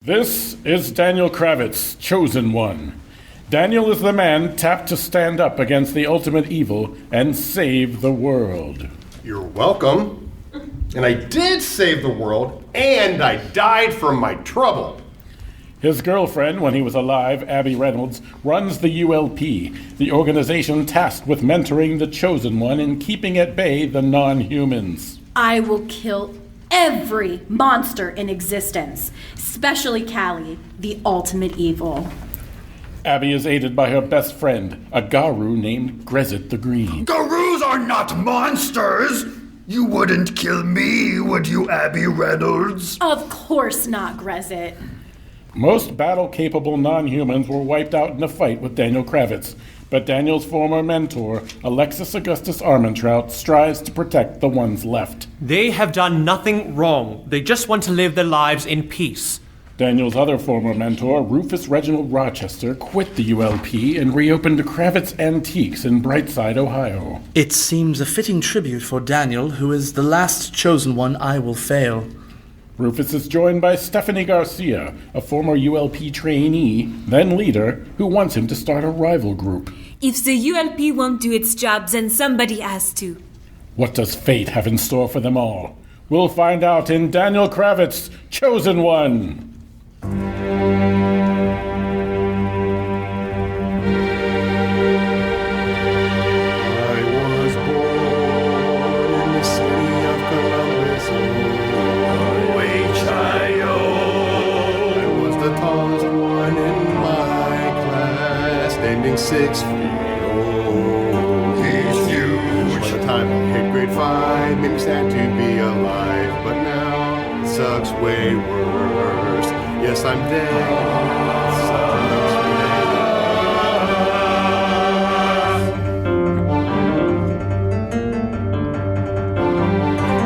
This is Daniel Kravitz, Chosen One. Daniel is the man tapped to stand up against the ultimate evil and save the world. You're welcome. And I did save the world, and I died from my trouble. His girlfriend, when he was alive, Abby Reynolds, runs the U.L.P., the organization tasked with mentoring the Chosen One and keeping at bay the non-humans. I will kill every monster in existence, especially Callie, the ultimate evil. Abby is aided by her best friend, a Garu named Grezit the Green. Garus are not monsters! You wouldn't kill me, would you, Abby Reynolds? Of course not, Grezit. Most battle-capable non-humans were wiped out in a fight with Daniel Kravitz, but Daniel's former mentor, Alexis Augustus Armentrout, strives to protect the ones left. They have done nothing wrong. They just want to live their lives in peace. Daniel's other former mentor, Rufus Reginald Rochester, quit the U.L.P. and reopened Kravitz Antiques in Brightside, Ohio. It seems a fitting tribute for Daniel, who is the last chosen one I will fail. Rufus is joined by Stephanie Garcia, a former U.L.P. trainee, then leader, who wants him to start a rival group. If the U.L.P. won't do its job, then somebody has to. What does fate have in store for them all? We'll find out in Daniel Kravitz, Chosen One. Tallest one in my class, standing 6 feet old. He's huge. By the time I hit grade 5, made me sad to be alive. But now, it sucks way worse. Yes, I'm dead.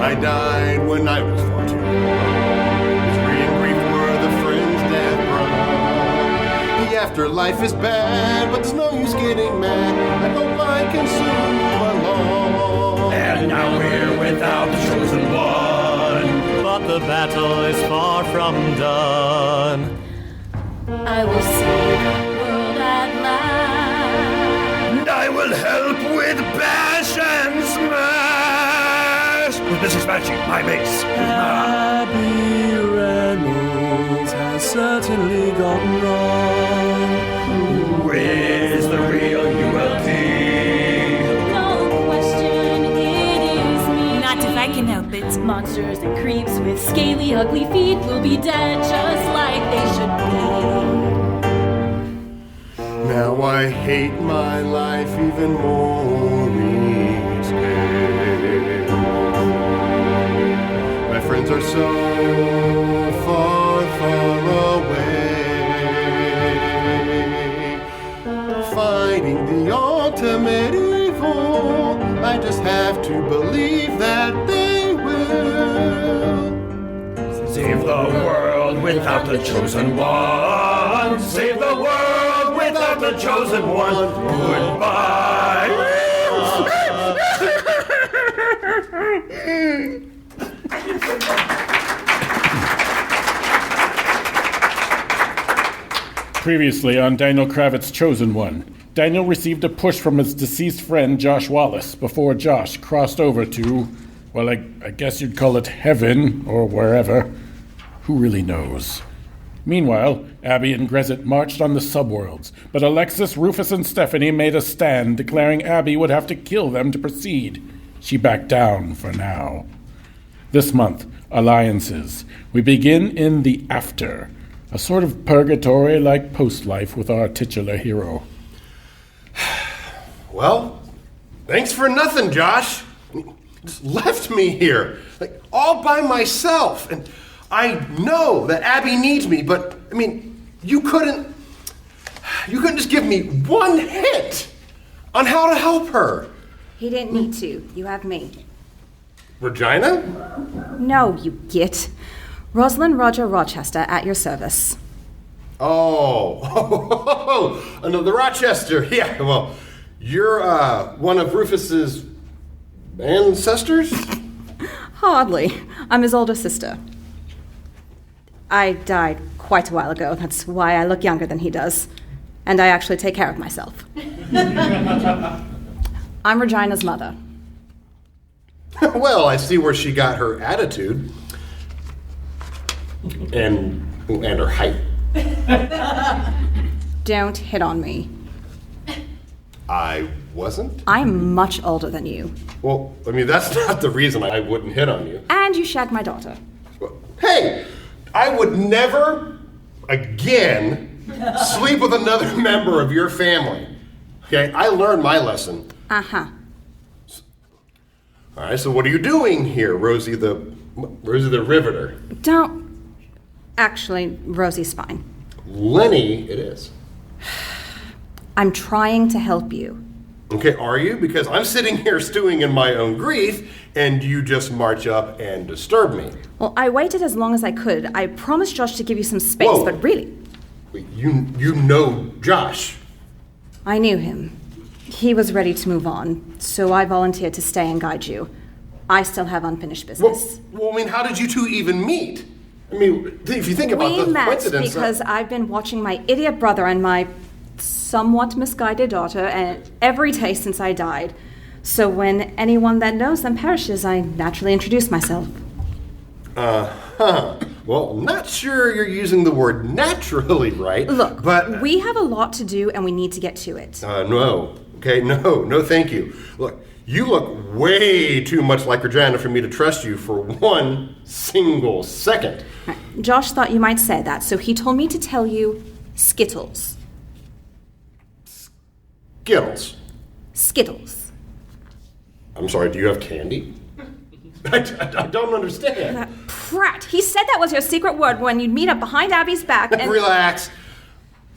I died when I was 14. Misery and grief were the friends death brought. The afterlife is bad, but there's no use getting mad. I hope I can soon move along. And now we're without the chosen one. But the battle is far from done. I will save the world at last. And I will help with bash and smash. With Mrs. Stefanchik, my mace. Abby Reynolds has certainly gone wrong. Who is the real U.L.P? No question, it is me. Not if I can help it. Monsters and creeps with scaly, ugly feet will be dead just like they should be. Now I hate my life even more each day. My friends are so far, far away. Fighting the ultimate evil, I just have to believe that they will. Save the world without the chosen one. Save the world without the chosen one. Goodbye. Previously on Daniel Kravitz' Chosen One, Daniel received a push from his deceased friend Josh Wallace before Josh crossed over to, well, I guess you'd call it heaven or wherever. Who really knows? Meanwhile, Abby and Grezit marched on the subworlds, but Alexis, Rufus, and Stephanie made a stand, declaring Abby would have to kill them to proceed. She backed down for now. This month, Alliances. We begin in the After, a sort of purgatory like post-life with our titular hero. Well, thanks for nothing, Josh. You just left me here, like, all by myself. And I know that Abby needs me, but, I mean, you couldn't just give me one hint on how to help her. He didn't need to. You have me. Regina? No, you git. Rosalyn Roger Rochester at your service. Oh, another Rochester. Yeah, well, you're one of Rufus's ancestors? Hardly. I'm his older sister. I died quite a while ago. That's why I look younger than he does. And I actually take care of myself. I'm Regina's mother. Well, I see where she got her attitude. And her height. Don't hit on me. I wasn't? I'm much older than you. Well, I mean, that's not the reason I wouldn't hit on you. And you shagged my daughter. Hey, I would never again sleep with another member of your family. Okay, I learned my lesson. Uh-huh. All right, so what are you doing here, Rosie the Riveter? Don't. Actually, Rosie's fine. Lenny, it is. I'm trying to help you. Okay, are you? Because I'm sitting here stewing in my own grief, and you just march up and disturb me. Well, I waited as long as I could. I promised Josh to give you some space, Whoa. but really... Wait, you know Josh? I knew him. He was ready to move on, so I volunteered to stay and guide you. I still have unfinished business. Well, I mean, how did you two even meet? I mean, if you think about We the met coincidence... because I've been watching my idiot brother and my somewhat misguided daughter every day since I died. So when anyone that knows them perishes, I naturally introduce myself. Well, not sure you're using the word naturally right. Look, but we have a lot to do and we need to get to it. No. Okay, no, thank you. Look, you look way too much like Reginad for me to trust you for one single second. Right. Josh thought you might say that, so he told me to tell you Skittles. Skittles. I'm sorry, do you have candy? I don't understand. That prat. He said that was your secret word when you'd meet up behind Abby's back and... Relax,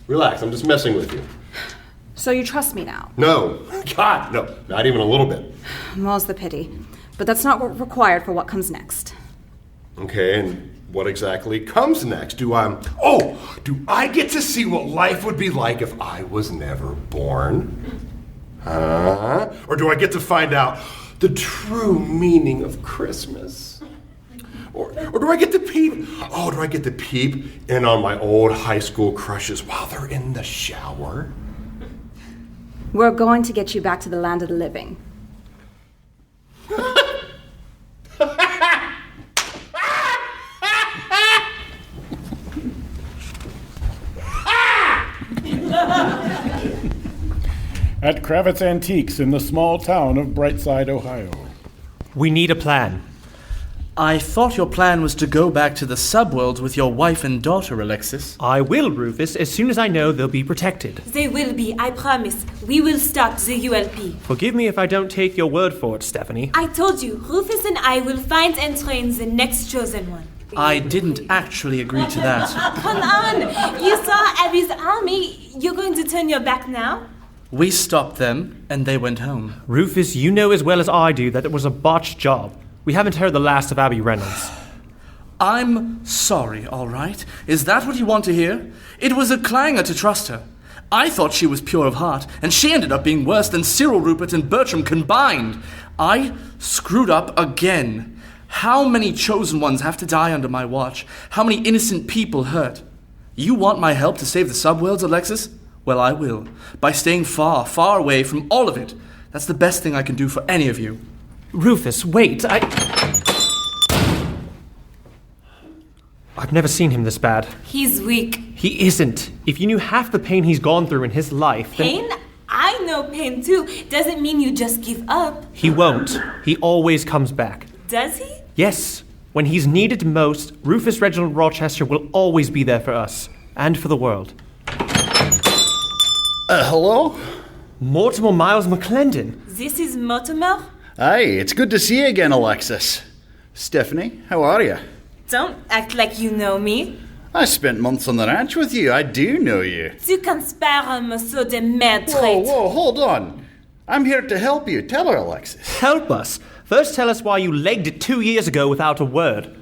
I'm just messing with you. So you trust me now? No, God, no, not even a little bit. More's the pity. But that's not what required for what comes next. Okay, and what exactly comes next? Do I get to see what life would be like if I was never born? Or do I get to find out the true meaning of Christmas? Or do I get to peep? Oh, do I get to peep in on my old high school crushes while they're in the shower? We're going to get you back to the land of the living. At Kravitz Antiques in the small town of Brightside, Ohio. We need a plan. I thought your plan was to go back to the subworld with your wife and daughter, Alexis. I will, Rufus, as soon as I know they'll be protected. They will be, I promise. We will stop the U.L.P. Forgive me if I don't take your word for it, Stephanie. I told you, Rufus and I will find and train the next chosen one. I didn't actually agree to that. Come on! You saw Abby's army. You're going to turn your back now? We stopped them, and they went home. Rufus, you know as well as I do that it was a botched job. We haven't heard the last of Abby Reynolds. I'm sorry, all right? Is that what you want to hear? It was a clanger to trust her. I thought she was pure of heart, and she ended up being worse than Cyril, Rupert, and Bertram combined. I screwed up again. How many chosen ones have to die under my watch? How many innocent people hurt? You want my help to save the subworlds, Alexis? Well, I will. By staying far, far away from all of it. That's the best thing I can do for any of you. Rufus, wait, I've never seen him this bad. He's weak. He isn't. If you knew half the pain he's gone through in his life, Pain? I know pain too. Doesn't mean you just give up. He won't. He always comes back. Does he? Yes. When he's needed most, Rufus Reginald Rochester will always be there for us. And for the world. Hello? Mortimer Miles McClendon. This is Mortimer? Hi, it's good to see you again, Alexis. Stephanie, how are you? Don't act like you know me. I spent months on the ranch with you. I do know you. Tu conspires, monsieur de merde traite. Whoa, hold on. I'm here to help you. Tell her, Alexis. Help us. First tell us why you legged it 2 years ago without a word.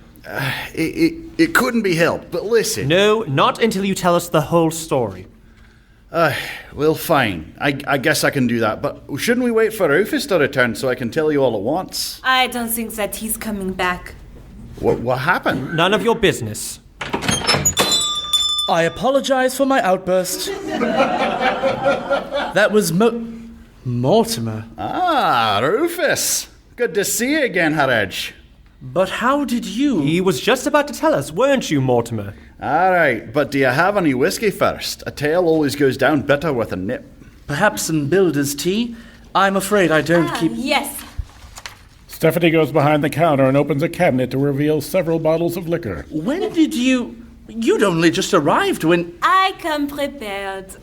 It couldn't be helped, but listen. No, not until you tell us the whole story. Well, fine. I guess I can do that, but shouldn't we wait for Rufus to return so I can tell you all at once? I don't think that he's coming back. What happened? None of your business. I apologize for my outburst. That was Mortimer. Ah, Rufus. Good to see you again, Haraj. But how did you... He was just about to tell us, weren't you, Mortimer? All right, but do you have any whiskey first? A tail always goes down better with a nip. Perhaps some builder's tea? I'm afraid I don't keep... Yes. Stephanie goes behind the counter and opens a cabinet to reveal several bottles of liquor. When did you... You'd only just arrived when... I come prepared.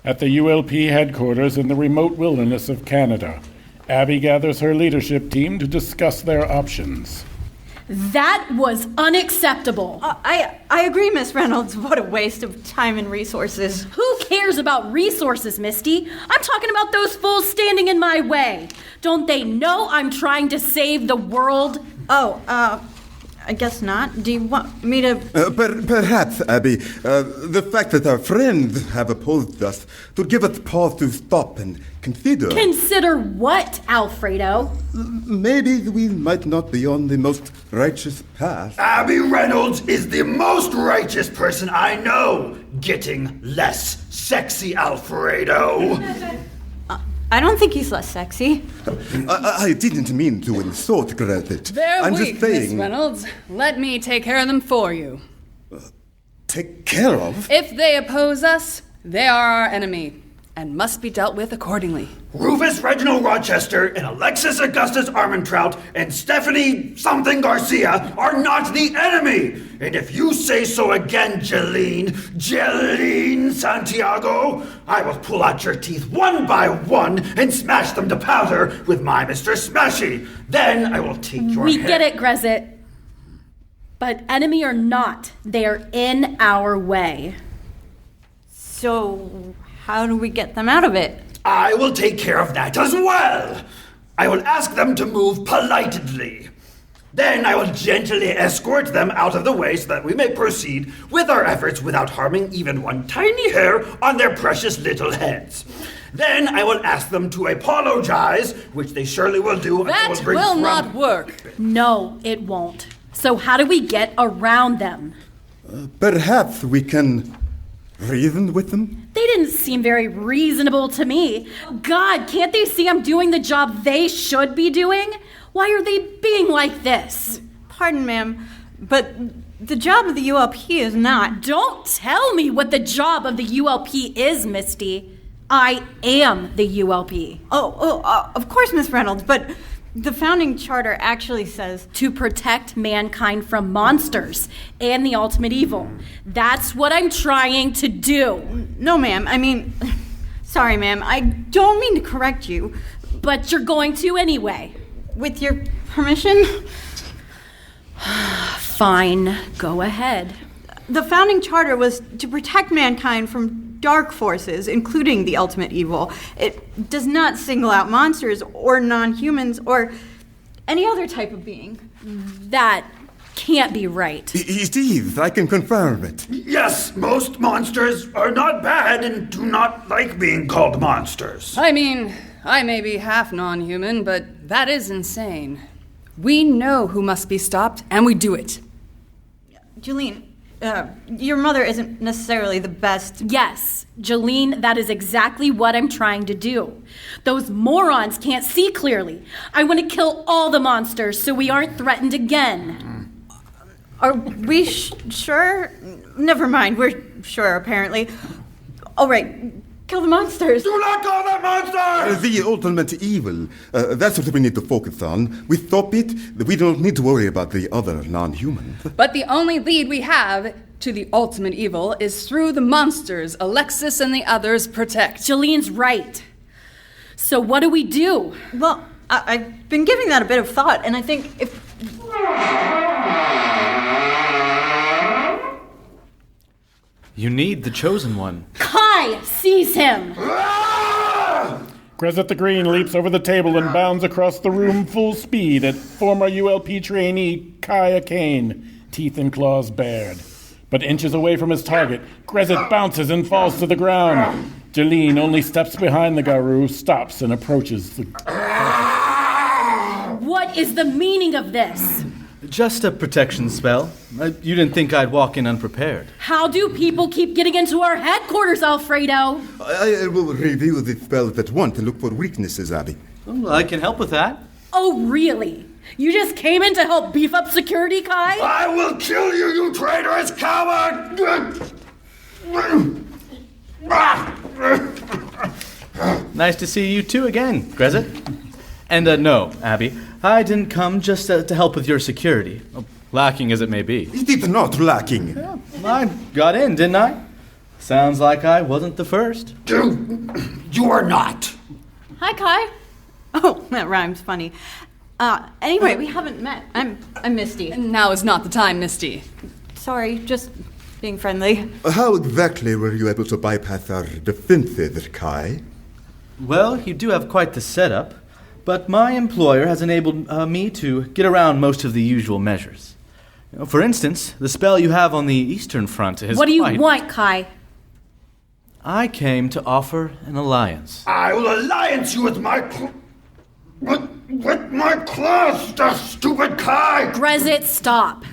At the U.L.P. headquarters in the remote wilderness of Canada, Abby gathers her leadership team to discuss their options. That was unacceptable. I agree, Miss Reynolds. What a waste of time and resources. Who cares about resources, Misty? I'm talking about those fools standing in my way. Don't they know I'm trying to save the world? I guess not. Do you want me to... Perhaps, Abby, the fact that our friends have opposed us would give us pause to stop and consider... Consider what, Alfredo? Maybe we might not be on the most righteous path. Abby Reynolds is the most righteous person I know. Getting less sexy, Alfredo. I don't think he's less sexy. I didn't mean to insult Grezit. They're I'm weak, just saying... Miss Reynolds. Let me take care of them for you. Take care of? If they oppose us, they are our enemy, and must be dealt with accordingly. Rufus Reginald Rochester and Alexis Augustus Armentrout and Stephanie something Garcia are not the enemy. And if you say so again, Jeleen Santiago, I will pull out your teeth one by one and smash them to powder with my Mr. Smashy. Then I will take your We head. get it, Grezit. But enemy or not, they are in our way. So, how do we get them out of it? I will take care of that as well. I will ask them to move politely. Then I will gently escort them out of the way so that we may proceed with our efforts without harming even one tiny hair on their precious little heads. Then I will ask them to apologize, which they surely will do. That will not work. No, it won't. So how do we get around them? Perhaps we can reason with them? They didn't seem very reasonable to me. God, can't they see I'm doing the job they should be doing? Why are they being like this? Pardon, ma'am, but the job of the U.L.P. is not... Don't tell me what the job of the U.L.P. is, Misty. I am the U.L.P. Of course, Miss Reynolds, but the founding charter actually says... To protect mankind from monsters and the ultimate evil. That's what I'm trying to do. No, ma'am, I mean... Sorry, ma'am, I don't mean to correct you. But you're going to anyway. With your permission? Fine, go ahead. The founding charter was to protect mankind from dark forces, including the ultimate evil. It does not single out monsters or non-humans or any other type of being. That can't be right. It is. I can confirm it. Yes, most monsters are not bad and do not like being called monsters. I mean, I may be half non-human, but that is insane. We know who must be stopped, and we do it. Jeleen, your mother isn't necessarily the best. Yes, Jeleen, that is exactly what I'm trying to do. Those morons can't see clearly. I want to kill all the monsters so we aren't threatened again. Are we sure? Never mind, we're sure, apparently. All right, kill the monsters. Do not call them monsters! The ultimate evil. That's what we need to focus on. We stop it, we don't need to worry about the other non-humans. But the only lead we have to the ultimate evil is through the monsters Alexis and the others protect. Jeleen's right. So what do we do? Well, I've been giving that a bit of thought, and I think if... You need the chosen one. Kai, seize him! Grezit the Green leaps over the table and bounds across the room full speed at former U.L.P. trainee Kai Kane, teeth and claws bared. But inches away from his target, Grezit bounces and falls to the ground. Jeleen only steps behind the Garou, stops and approaches the... What is the meaning of this? Just a protection spell. You didn't think I'd walk in unprepared. How do people keep getting into our headquarters, Alfredo? I will review the spells at once and look for weaknesses, Abby. Well, I can help with that. Oh, really? You just came in to help beef up security, Kai? I will kill you, you traitorous coward! Nice to see you two again, Grezit. And no, Abby, I didn't come just to help with your security, lacking as it may be. It is not lacking. Yeah, I got in, didn't I? Sounds like I wasn't the first. You are not. Hi, Kai. Oh, that rhymes funny. Anyway, we haven't met. I'm Misty. Now is not the time, Misty. Sorry, just being friendly. How exactly were you able to bypass our defenses, Kai? Well, you do have quite the setup, but my employer has enabled me to get around most of the usual measures. For instance, the spell you have on the Eastern Front is What do you want, Kai? I came to offer an alliance. I will alliance you with my... With my claws, the stupid Kai! Grezit, stop.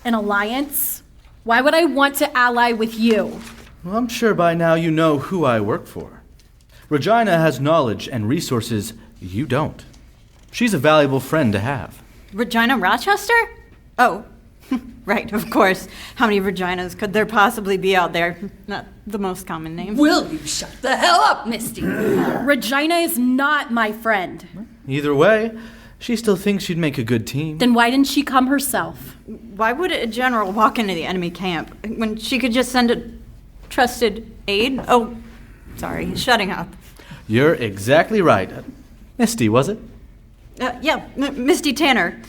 An alliance? Why would I want to ally with you? Well, I'm sure by now you know who I work for. Regina has knowledge and resources you don't. She's a valuable friend to have. Regina Rochester? Oh, right, of course. How many Reginas could there possibly be out there? Not the most common name. Will you shut the hell up, Misty? Regina is not my friend. Either way, she still thinks she'd make a good team. Then why didn't she come herself? Why would a general walk into the enemy camp when she could just send a trusted aide? Oh, sorry, shutting up. You're exactly right. Misty, was it? Yeah, Misty Tanner.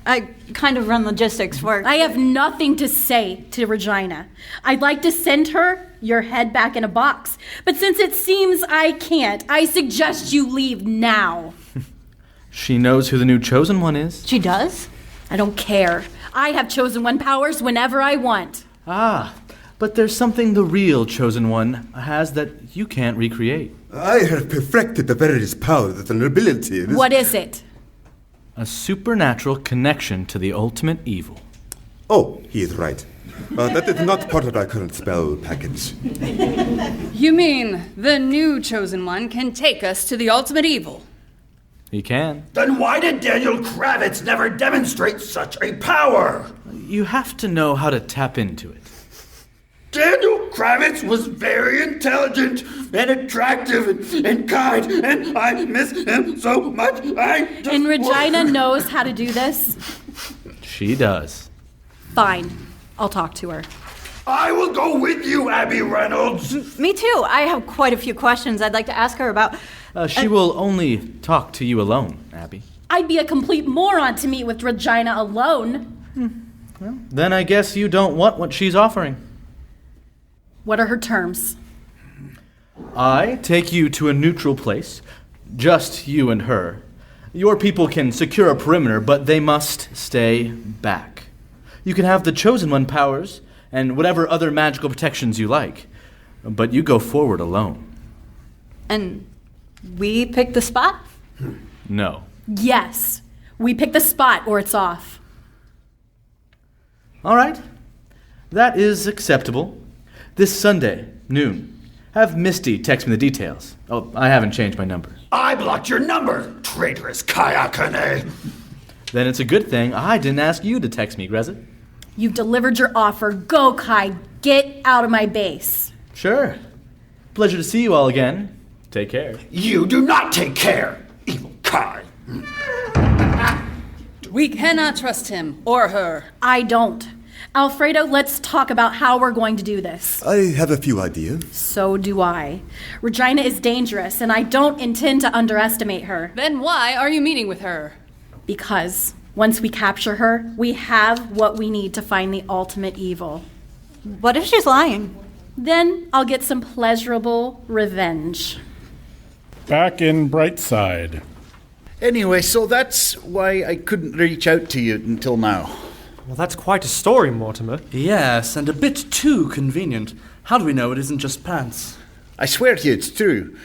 I kind of run logistics for... I have nothing to say to Regina. I'd like to send her your head back in a box. But since it seems I can't, I suggest you leave now. She knows who the new Chosen One is. She does? I don't care. I have Chosen One powers whenever I want. Ah, but there's something the real Chosen One has that you can't recreate. I have perfected the various powers and abilities. What is it? A supernatural connection to the ultimate evil. Oh, he is right. That is not part of our current spell package. You mean the new Chosen One can take us to the ultimate evil? He can. Then why did Daniel Kravitz never demonstrate such a power? You have to know how to tap into it. Daniel Kravitz was very intelligent and attractive and kind, and I miss him so much. And Regina knows how to do this? She does. Fine. I'll talk to her. I will go with you, Abby Reynolds. Me too. I have quite a few questions I'd like to ask her about... She will only talk to you alone, Abby. I'd be a complete moron to meet with Regina alone. Well, then I guess you don't want what she's offering. What are her terms? I take you to a neutral place, just you and her. Your people can secure a perimeter, but they must stay back. You can have the Chosen One powers and whatever other magical protections you like, but you go forward alone. And we pick the spot? No. Yes. We pick the spot or it's off. All right. That is acceptable. This Sunday, noon. Have Misty text me the details. Oh, I haven't changed my number. I blocked your number, traitorous Kayakane. Then it's a good thing I didn't ask you to text me, Grezit. You've delivered your offer. Go, Kai. Get out of my base. Sure. Pleasure to see you all again. Take care. You do not take care, evil Kai. We cannot trust him or her. I don't. Alfredo, let's talk about how we're going to do this. I have a few ideas. So do I. Regina is dangerous, and I don't intend to underestimate her. Then why are you meeting with her? Because once we capture her, we have what we need to find the ultimate evil. What if she's lying? Then I'll get some pleasurable revenge. Back in Brightside. Anyway, so that's why I couldn't reach out to you until now. Well, that's quite a story, Mortimer. Yes, and a bit too convenient. How do we know it isn't just pants? I swear to you it's true.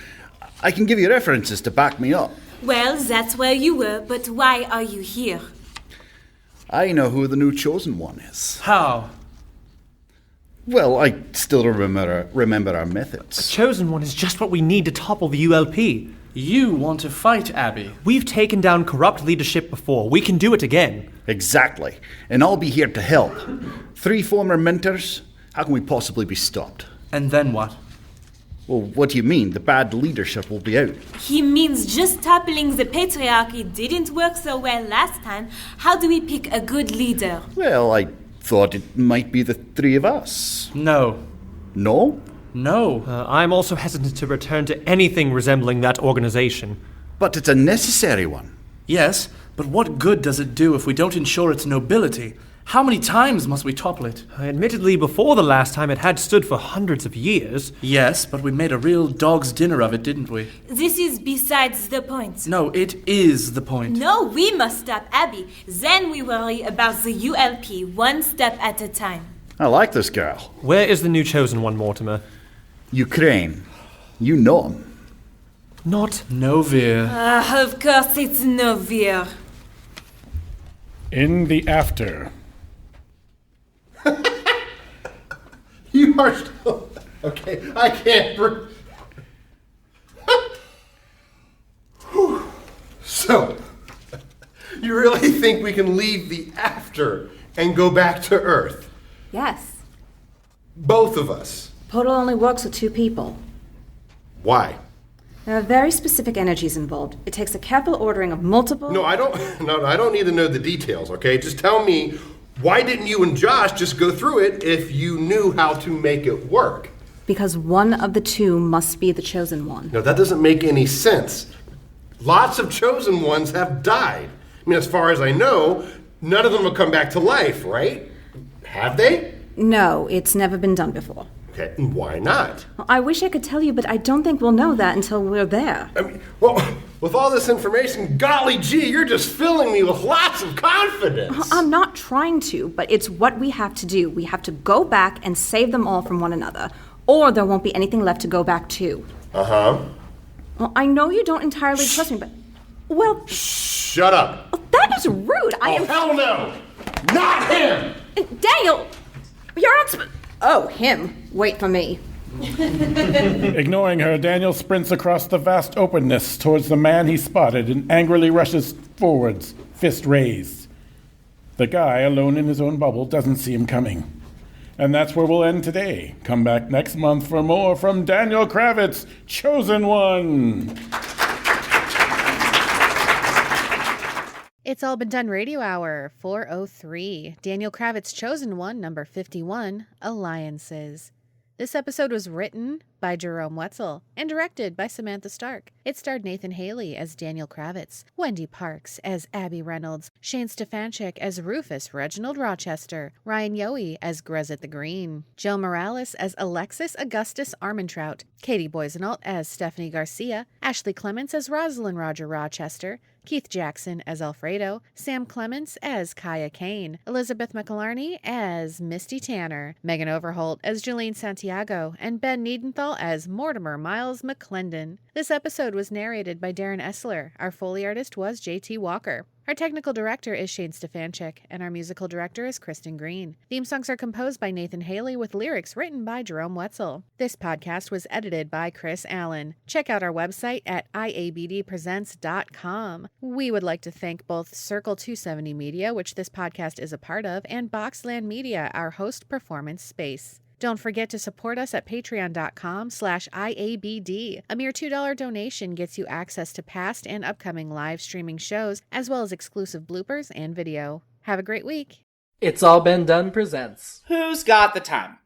I can give you references to back me up. Well, that's where you were, but why are you here? I know who the new Chosen One is. How? Well, I still remember our The methods. Chosen One is just what we need to topple the U.L.P. You want to fight Abby. We've taken down corrupt leadership before. We can do it again. Exactly. And I'll be here to help. 3 former mentors? How can we possibly be stopped? And then what? Well, what do you mean? The bad leadership will be out. He means just toppling the patriarchy didn't work so well last time. How do we pick a good leader? Well, I thought it might be the 3 of us. No. No? No. I'm also hesitant to return to anything resembling that organization. But it's a necessary one. Yes, but what good does it do if we don't ensure its nobility? How many times must we topple it? Admittedly, before the last time it had stood for hundreds of years. Yes, but we made a real dog's dinner of it, didn't we? This is besides the point. No, it is the point. No, we must stop Abby. Then we worry about the U.L.P. one step at a time. I like this girl. Where is the new Chosen One, Mortimer? Ukraine. You know him. Not Novir. Of course it's Novir. In the after. You are still... Okay, I can't... So, you really think we can leave the after and go back to Earth? Yes. Both of us. Portal only works with 2 people. Why? There are very specific energies involved. It takes a careful ordering of multiple... No, I don't need to know the details, okay? Just tell me, why didn't you and Josh just go through it if you knew how to make it work? Because one of the 2 must be the Chosen One. No, that doesn't make any sense. Lots of Chosen Ones have died. I mean, as far as I know, none of them have come back to life, right? Have they? No, it's never been done before. Okay, and why not? Well, I wish I could tell you, but I don't think we'll know that until we're there. I mean, well, with all this information, golly gee, you're just filling me with lots of confidence. I'm not trying to, but it's what we have to do. We have to go back and save them all from one another, or there won't be anything left to go back to. Uh-huh. Well, I know you don't entirely trust me, but... Well... Shut up. Oh, that is rude. Hell no! Not him! Daniel! You're not Oh, him. Wait for me. Ignoring her, Daniel sprints across the vast openness towards the man he spotted and angrily rushes forwards, fist raised. The guy, alone in his own bubble, doesn't see him coming. And that's where we'll end today. Come back next month for more from Daniel Kravitz, Chosen One. It's All Been Done Radio Hour 403. Daniel Kravitz Chosen One, number 51, Alliances. This episode was written by Jerome Wetzel and directed by Samantha Stark. It starred Nathan Haley as Daniel Kravitz, Wendy Parks as Abby Reynolds, Shane Stefanchik as Rufus Reginald Rochester, Ryan Yohe as Grezit the Green, Jill Morales as Alexis Augustus Armentrout, Katie Boissoneault as Stephanie Garcia, Ashley Clements as Rosalyn Roger Rochester, Keith Jackson as Alfredo, Sam Clements as Kaya Kane, Elizabeth McAlarney as Misty Tanner, Megan Overholt as Jeleen Santiago, and Ben Neidenthal as Mortimer Miles McClendon. This episode was narrated by Darren Esler. Our Foley artist was J.T. Walker. Our technical director is Shane Stefanchik, and our musical director is Kristen Green. Theme songs are composed by Nathan Haley with lyrics written by Jerome Wetzel. This podcast was edited by Chris Allen. Check out our website at iabdpresents.com. We would like to thank both Circle 270 Media, which this podcast is a part of, and Boxland Media, our host performance space. Don't forget to support us at patreon.com/IABD. A mere $2 donation gets you access to past and upcoming live streaming shows, as well as exclusive bloopers and video. Have a great week. It's All Been Done presents Who's Got the Time?